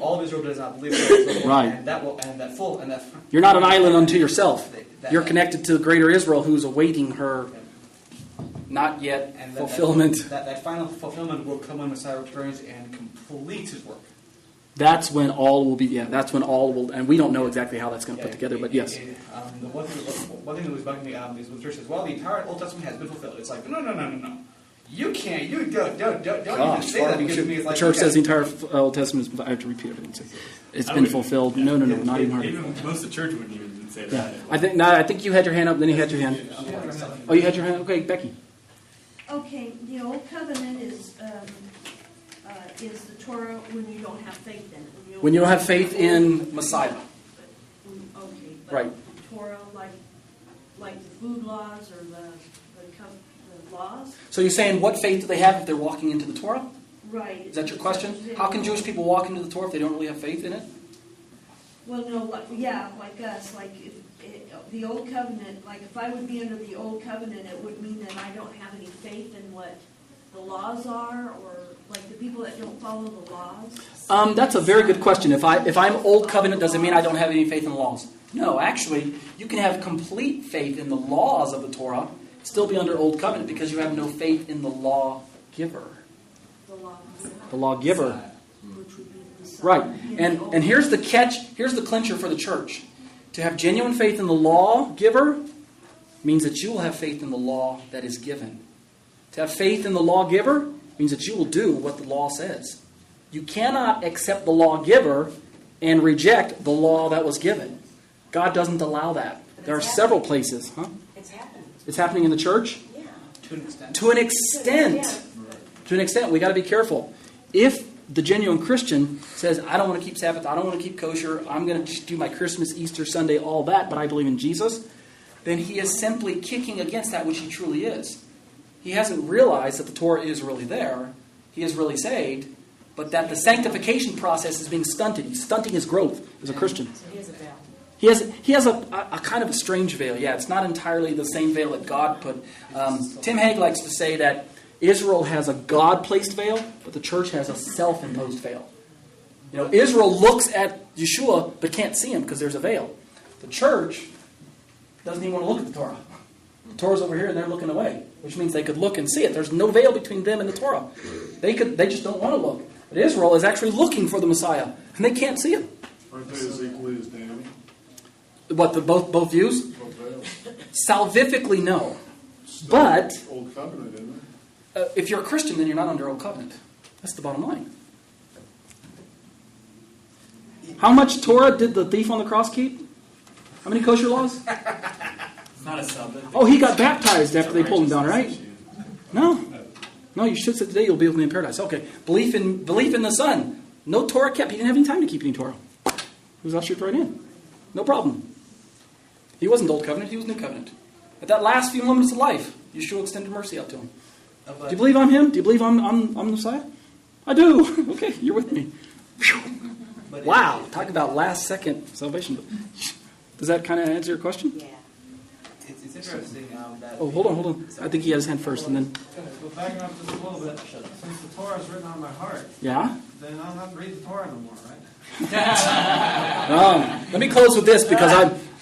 All of Israel does not believe it. Right. And that full. You're not an island unto yourself. You're connected to the greater Israel who's awaiting her not yet fulfillment. That final fulfillment will come when Messiah returns and completes his work. That's when all will be, that's when all will, and we don't know exactly how that's going to put together, but yes. The one thing that was bugging me is when the church says, well, the entire Old Testament has been fulfilled. It's like, no. You can't, don't even say that because the church says the entire Old Testament is, I have to repeat everything. It's been fulfilled. No, not even hardly. Even most of the church wouldn't even say that. Yeah. I think you had your hand up, then you had your hand. Oh, you had your hand? Okay, Becky. Okay, the Old Covenant is the Torah when you don't have faith in it. When you don't have faith in Messiah. Okay, but Right. Torah, like the food laws or the laws? So you're saying what faith do they have if they're walking into the Torah? Right. Is that your question? How can Jewish people walk into the Torah if they don't really have faith in it? Well, no, like us, the Old Covenant, like if I would be under the Old Covenant, it would mean that I don't have any faith in what the laws are, or like the people that don't follow the laws? That's a very good question. If I'm Old Covenant, does it mean I don't have any faith in the laws? No, actually, you can have complete faith in the laws of the Torah, still be under Old Covenant because you have no faith in the lawgiver. The lawgiver. Which would be the Messiah. Right. And here's the catch, here's the clincher for the church. To have genuine faith in the lawgiver means that you will have faith in the law that is given. To have faith in the lawgiver means that you will do what the law says. You cannot accept the lawgiver and reject the law that was given. God doesn't allow that. There are several places. Huh? It's happening. It's happening in the church? Yeah. To an extent. To an extent. To an extent. We got to be careful. If the genuine Christian says, I don't want to keep Sabbath, I don't want to keep kosher, I'm going to do my Christmas, Easter, Sunday, all that, but I believe in Jesus, then he is simply kicking against that which he truly is. He hasn't realized that the Torah is really there. He is really saved, but that the sanctification process is being stunted. He's stunting his growth as a Christian. So here's a veil. He has a kind of a strange veil. Yeah, it's not entirely the same veil that God put. Tim Hague likes to say that Israel has a God-placed veil, but the church has a self-imposed veil. You know, Israel looks at Yeshua but can't see him because there's a veil. The church doesn't even want to look at the Torah. The Torah's over here and they're looking away, which means they could look and see it. There's no veil between them and the Torah. They just don't want to look. But Israel is actually looking for the Messiah, and they can't see him. Aren't they as equally as Danny? What, both views? Both veils. Salvifically, no. Still But Old Covenant, isn't it? if you're a Christian, then you're not under Old Covenant. That's the bottom line. How much Torah did the thief on the cross keep? How many kosher laws? It's not a salvific. Oh, he got baptized after they pulled him down, right? No. No, you should say today you'll be with me in paradise. Okay. Belief in the Son. No Torah kept. He didn't have any time to keep any Torah. He was ushered right in. No problem. He wasn't Old Covenant, he was New Covenant. At that last few moments of life, Yeshua extended mercy out to him. Do you believe I'm him? Do you believe I'm the Messiah? I do. Okay, you're with me. Wow, talk about last second salvation. Does that kind of answer your question? Yeah. It's interesting that... Oh, hold on. I think he had his hand first, and then... Well, backing up just a little bit, since the Torah is written on my heart, Yeah? then I don't have to read the Torah no more, right? Let me close with this because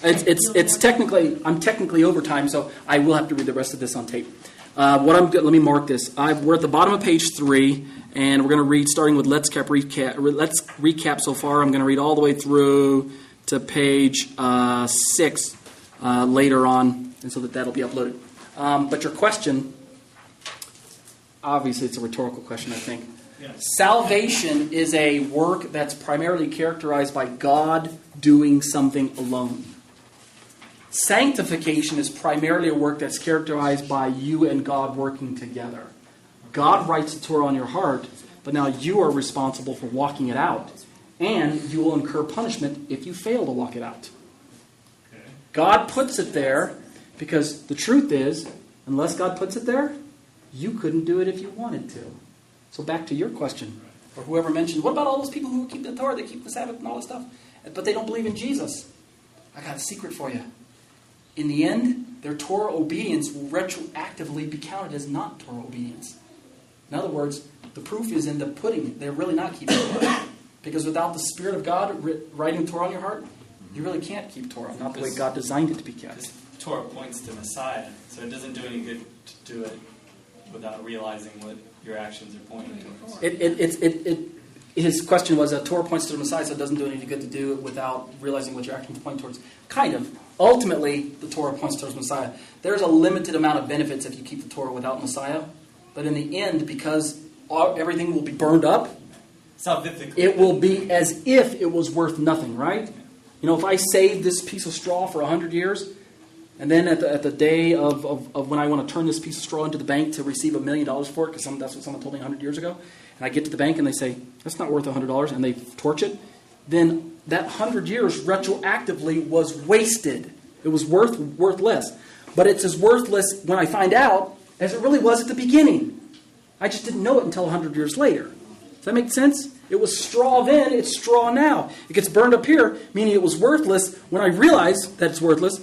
I'm technically overtime, so I will have to read the rest of this on tape. Let me mark this. We're at the bottom of page 3, and we're going to read starting with Let's recap so far. I'm going to read all the way through to page 6 later on, and so that'll be uploaded. But your question, obviously, it's a rhetorical question, I think. Yes. Salvation is a work that's primarily characterized by God doing something alone. Sanctification is primarily a work that's characterized by you and God working together. God writes the Torah on your heart, but now you are responsible for walking it out. And you will incur punishment if you fail to walk it out. Okay. God puts it there because the truth is, unless God puts it there, you couldn't do it if you wanted to. So back to your question, or whoever mentioned, what about all those people who keep the Torah, they keep the Sabbath and all this stuff, but they don't believe in Jesus? I got a secret for you. In the end, their Torah obedience will retroactively be counted as not Torah obedience. In other words, the proof is in the pudding. They're really not keeping Torah. Because without the Spirit of God writing Torah on your heart, you really can't keep Torah, not the way God designed it to be kept. Torah points to Messiah, so it doesn't do any good to do it without realizing what your actions are pointing towards. His question was, Torah points to the Messiah, so it doesn't do any good to do it without realizing what your actions point towards. Kind of. Ultimately, the Torah points towards Messiah. There's a limited amount of benefits if you keep the Torah without Messiah. But in the end, because everything will be burned up, it will be as if it was worth nothing, right? You know, if I save this piece of straw for 100 years, and then at the day of when I want to turn this piece of straw into the bank to receive $1 million for it, because that's what someone told me 100 years ago, and I get to the bank and they say, that's not worth $100, and they torch it, then that 100 years retroactively was wasted. It was worthless. But it's as worthless when I find out as it really was at the beginning. I just didn't know it until 100 years later. Does that make sense? It was straw then, it's straw now. It gets burned up here, meaning it was worthless when I realized that it's worthless.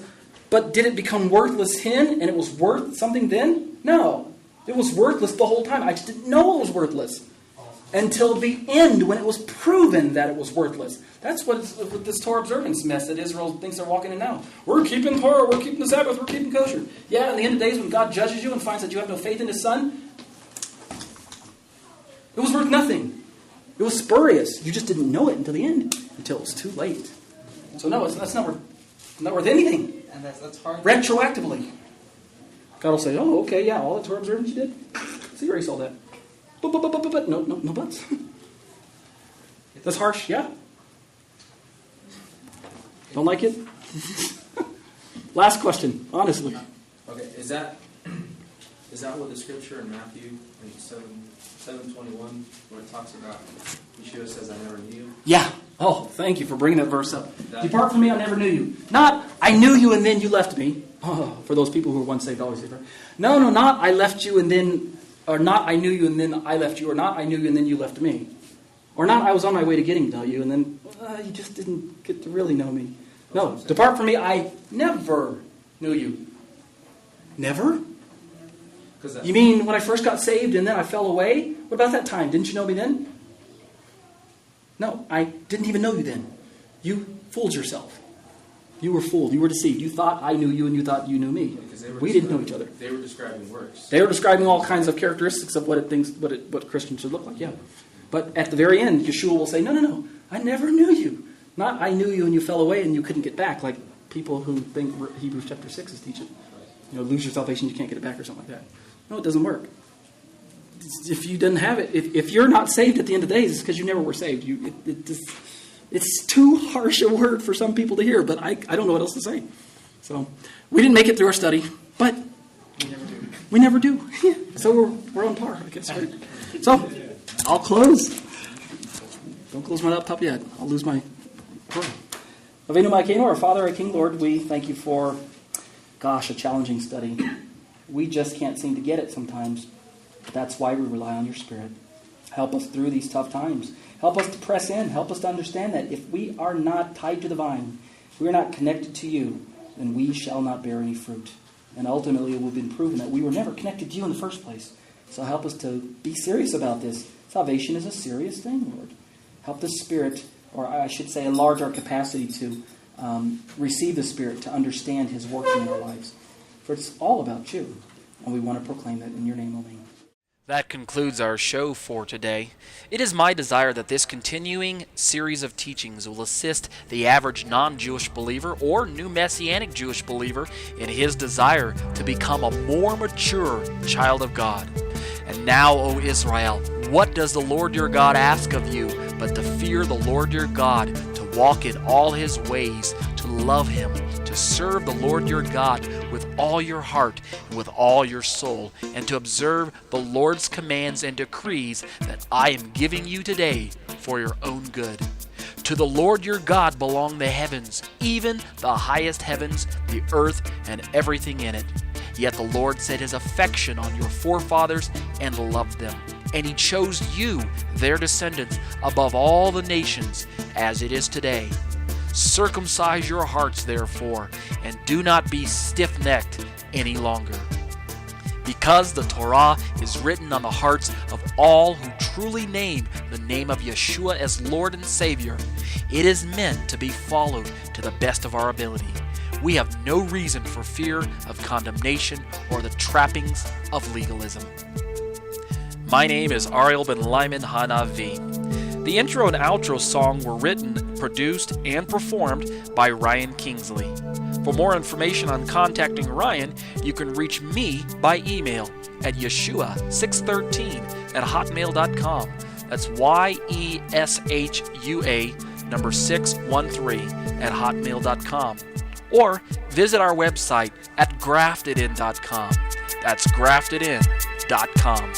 But did it become worthless then and it was worth something then? No. It was worthless the whole time. I just didn't know it was worthless. Until the end when it was proven that it was worthless. That's what this Torah observance mess that Israel thinks they're walking in now. We're keeping Torah, we're keeping the Sabbath, we're keeping kosher. Yeah, in the end of days when God judges you and finds that you have no faith in His Son, it was worth nothing. It was spurious. You just didn't know it until the end, until it was too late. So no, that's not worth anything. And that's hard. Retroactively. God will say, oh, okay, yeah, all the Torah observance you did, so you erase all that. But no buts. That's harsh, yeah. Don't like it? Last question, honestly. Okay, is that what the scripture in Matthew 7:21 where it talks about Yeshua says, "I never knew you"? Yeah. Oh, thank you for bringing that verse up. Depart from me, I never knew you. Not, I knew you and then you left me. Oh, for those people who are once saved, always saved. No, not I left you and then, or not I knew you and then I left you, or not I knew you and then you left me. Or not I was on my way to getting to know you and then you just didn't get to really know me. No, depart from me, I never knew you. Never? You mean when I first got saved and then I fell away? What about that time? Didn't you know me then? No, I didn't even know you then. You fooled yourself. You were fooled. You were deceived. You thought I knew you and you thought you knew me. We didn't know each other. They were describing works. They were describing all kinds of characteristics of what Christians should look like, yeah. But at the very end, Yeshua will say, no, I never knew you. Not I knew you and you fell away and you couldn't get back, like people who think Hebrews chapter 6 is teaching. Lose your salvation, you can't get it back or something like that. No, it doesn't work. If you didn't have it, if you're not saved at the end of the days, it's because you never were saved. It's too harsh a word for some people to hear, but I don't know what else to say. So we didn't make it through our study, but we never do. So we're on par, I guess, right? So I'll close. Don't close my laptop yet. I'll lose my prayer. Avinu Malkeinu, our Father, our King, Lord, we thank you for, a challenging study. We just can't seem to get it sometimes. That's why we rely on your Spirit. Help us through these tough times. Help us to press in. Help us to understand that if we are not tied to the vine, if we are not connected to you, then we shall not bear any fruit. And ultimately it will have been proven that we were never connected to you in the first place. So help us to be serious about this. Salvation is a serious thing, Lord. Help the Spirit, or I should say enlarge our capacity to receive the Spirit, to understand His working in our lives. For it's all about you. And we want to proclaim that in your name only. That concludes our show for today. It is my desire that this continuing series of teachings will assist the average non-Jewish believer or new Messianic Jewish believer in his desire to become a more mature child of God. And now, O Israel, what does the Lord your God ask of you but to fear the Lord your God, to walk in all His ways, to love Him, to serve the Lord your God with all your heart and with all your soul, and to observe the Lord's commands and decrees that I am giving you today for your own good. To the Lord your God belong the heavens, even the highest heavens, the earth, and everything in it. Yet the Lord set His affection on your forefathers and loved them. And He chose you, their descendants, above all the nations, as it is today. Circumcise your hearts, therefore, and do not be stiff-necked any longer. Because the Torah is written on the hearts of all who truly name the name of Yeshua as Lord and Savior, it is meant to be followed to the best of our ability. We have no reason for fear of condemnation or the trappings of legalism. My name is Ariel ben-Lyman HaNaviy. The intro and outro song were written, produced, and performed by Ryan Kingsley. For more information on contacting Ryan, you can reach me by email at Yeshua613@hotmail.com. That's YESHUA 613@hotmail.com. Or visit our website at graftedin.com. That's graftedin.com.